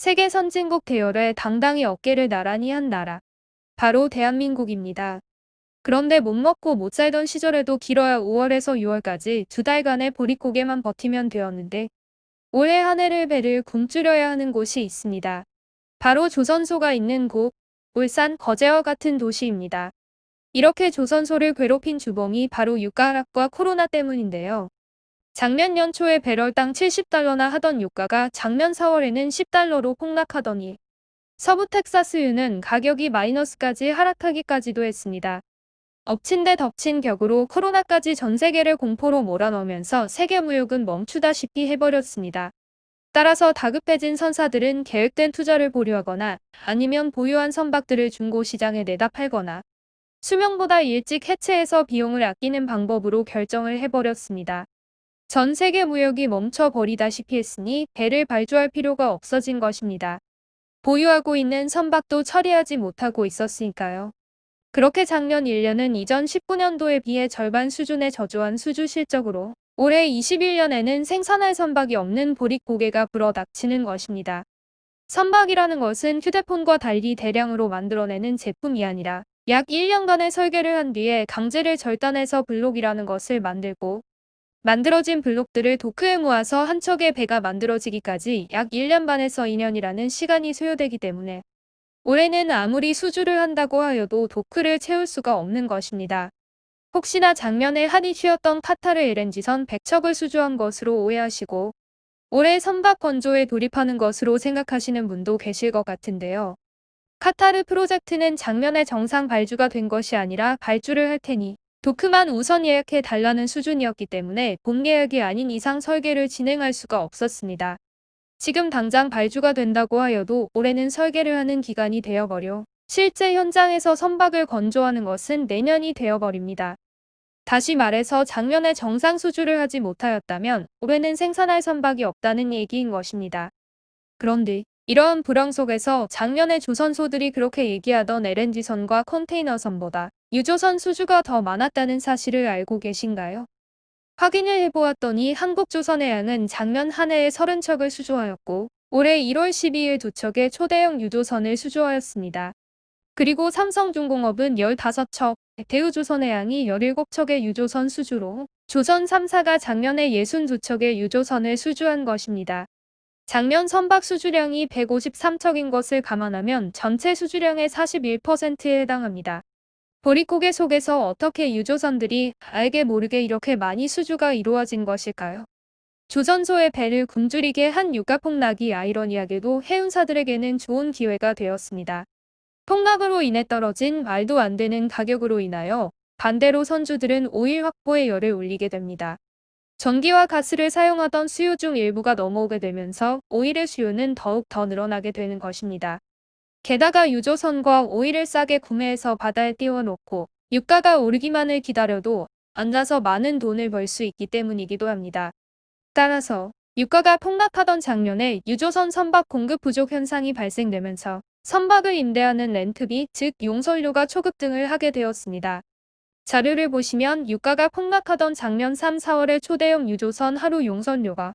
세계 선진국 대열에 당당히 어깨를 나란히 한 나라. 바로 대한민국입니다. 그런데 못 먹고 못 살던 시절에도 길어야 5월에서 6월까지 2달간의 보릿고개만 버티면 되었는데 올해 한 해를 배를 굶주려야 하는 곳이 있습니다. 바로 조선소가 있는 곳, 울산 거제와 같은 도시입니다. 이렇게 조선소를 괴롭힌 주범이 바로 유가 하락과 코로나 때문인데요. 작년 연초에 배럴당 70달러나 하던 유가가 작년 4월에는 10달러로 폭락하더니 서부 텍사스유는 가격이 마이너스까지 하락하기까지도 했습니다. 엎친 데 덮친 격으로 코로나까지 전 세계를 공포로 몰아넣으면서 세계 무역은 멈추다시피 해버렸습니다. 따라서 다급해진 선사들은 계획된 투자를 보류하거나 아니면 보유한 선박들을 중고시장에 내다 팔거나 수명보다 일찍 해체해서 비용을 아끼는 방법으로 결정을 해버렸습니다. 전 세계 무역이 멈춰버리다시피 했으니 배를 발주할 필요가 없어진 것입니다. 보유하고 있는 선박도 처리하지 못하고 있었으니까요. 그렇게 작년 1년은 이전 19년도에 비해 절반 수준의 저조한 수주 실적으로 올해 21년에는 생산할 선박이 없는 보릿고개가 불어닥치는 것입니다. 선박이라는 것은 휴대폰과 달리 대량으로 만들어내는 제품이 아니라 약 1년간의 설계를 한 뒤에 강제를 절단해서 블록이라는 것을 만들고 만들어진 블록들을 도크에 모아서 한 척의 배가 만들어지기까지 약 1년 반에서 2년이라는 시간이 소요되기 때문에 올해는 아무리 수주를 한다고 하여도 도크를 채울 수가 없는 것입니다. 혹시나 작년에 한이 쉬었던 카타르 LNG선 100척을 수주한 것으로 오해하시고 올해 선박 건조에 돌입하는 것으로 생각하시는 분도 계실 것 같은데요. 카타르 프로젝트는 작년에 정상 발주가 된 것이 아니라 발주를 할 테니 도크만 우선 예약해 달라는 수준이었기 때문에 본 예약이 아닌 이상 설계를 진행할 수가 없었습니다. 지금 당장 발주가 된다고 하여도 올해는 설계를 하는 기간이 되어버려 실제 현장에서 선박을 건조하는 것은 내년이 되어버립니다. 다시 말해서 작년에 정상 수주를 하지 못하였다면 올해는 생산할 선박이 없다는 얘기인 것입니다. 그런데 이러한 불황 속에서 작년에 조선소들이 그렇게 얘기하던 LNG선과 컨테이너선보다 유조선 수주가 더 많았다는 사실을 알고 계신가요? 확인을 해보았더니 한국조선해양은 작년 한 해에 30척을 수주하였고 올해 1월 12일 2척의 초대형 유조선을 수주하였습니다. 그리고 삼성중공업은 15척, 대우조선해양이 17척의 유조선 수주로 조선 3사가 작년에 62척의 유조선을 수주한 것입니다. 작년 선박 수주량이 153척인 것을 감안하면 전체 수주량의 41%에 해당합니다. 보릿고개 속에서 어떻게 유조선들이 알게 모르게 이렇게 많이 수주가 이루어진 것일까요? 조선소의 배를 굶주리게 한 유가 폭락이 아이러니하게도 해운사들에게는 좋은 기회가 되었습니다. 폭락으로 인해 떨어진 말도 안 되는 가격으로 인하여 반대로 선주들은 오일 확보에 열을 올리게 됩니다. 전기와 가스를 사용하던 수요 중 일부가 넘어오게 되면서 오일의 수요는 더욱 더 늘어나게 되는 것입니다. 게다가 유조선과 오일을 싸게 구매해서 바다에 띄워놓고 유가가 오르기만을 기다려도 앉아서 많은 돈을 벌 수 있기 때문이기도 합니다. 따라서 유가가 폭락하던 작년에 유조선 선박 공급 부족 현상이 발생되면서 선박을 임대하는 렌트비, 즉 용선료가 초급등을 하게 되었습니다. 자료를 보시면 유가가 폭락하던 작년 3, 4월의 초대형 유조선 하루 용선료가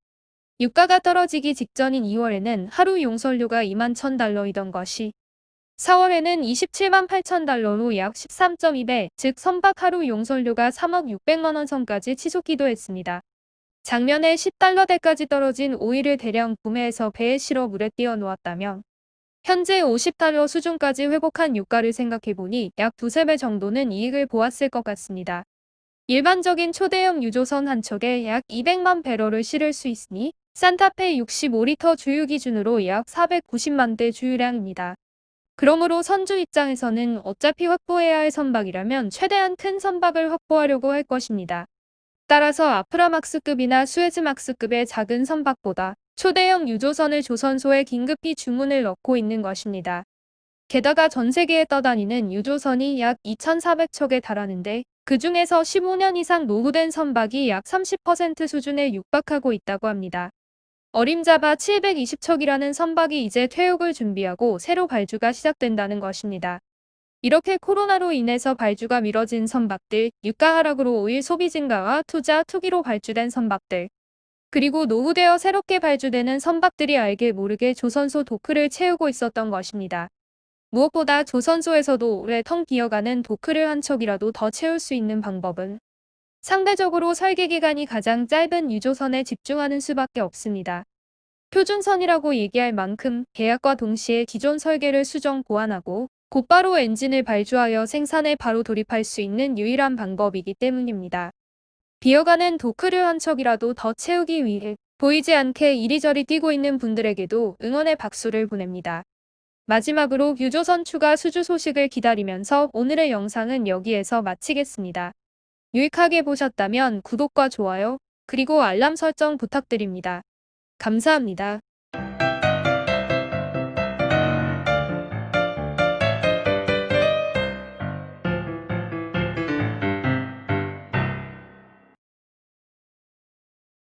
유가가 떨어지기 직전인 2월에는 하루 용선료가 21,000달러이던 것이 4월에는 27만 8천 달러로 약 13.2배, 즉 선박 하루 용선료가 3억 6백만 원 선까지 치솟기도 했습니다. 작년에 10달러대까지 떨어진 오일을 대량 구매해서 배에 실어 물에 띄워 놓았다면 현재 50달러 수준까지 회복한 유가를 생각해보니 약 두세 배 정도는 이익을 보았을 것 같습니다. 일반적인 초대형 유조선 한 척에 약 200만 배럴을 실을 수 있으니 산타페 65리터 주유 기준으로 약 490만 대 주유량입니다. 그러므로 선주 입장에서는 어차피 확보해야 할 선박이라면 최대한 큰 선박을 확보하려고 할 것입니다. 따라서 아프라막스급이나 수에즈막스급의 작은 선박보다 초대형 유조선을 조선소에 긴급히 주문을 넣고 있는 것입니다. 게다가 전 세계에 떠다니는 유조선이 약 2,400척에 달하는데 그 중에서 15년 이상 노후된 선박이 약 30% 수준에 육박하고 있다고 합니다. 어림잡아 720척이라는 선박이 이제 퇴역을 준비하고 새로 발주가 시작된다는 것입니다. 이렇게 코로나로 인해서 발주가 미뤄진 선박들, 유가 하락으로 오일 소비 증가와 투자, 투기로 발주된 선박들, 그리고 노후되어 새롭게 발주되는 선박들이 알게 모르게 조선소 도크를 채우고 있었던 것입니다. 무엇보다 조선소에서도 오래 텅 비어가는 도크를 한 척이라도 더 채울 수 있는 방법은 상대적으로 설계 기간이 가장 짧은 유조선에 집중하는 수밖에 없습니다. 표준선이라고 얘기할 만큼 계약과 동시에 기존 설계를 수정 보완하고 곧바로 엔진을 발주하여 생산에 바로 돌입할 수 있는 유일한 방법이기 때문입니다. 비어가는 도크를 한 척이라도 더 채우기 위해 보이지 않게 이리저리 뛰고 있는 분들에게도 응원의 박수를 보냅니다. 마지막으로 유조선 추가 수주 소식을 기다리면서 오늘의 영상은 여기에서 마치겠습니다. 유익하게 보셨다면 구독과 좋아요, 그리고 알람 설정 부탁드립니다. 감사합니다.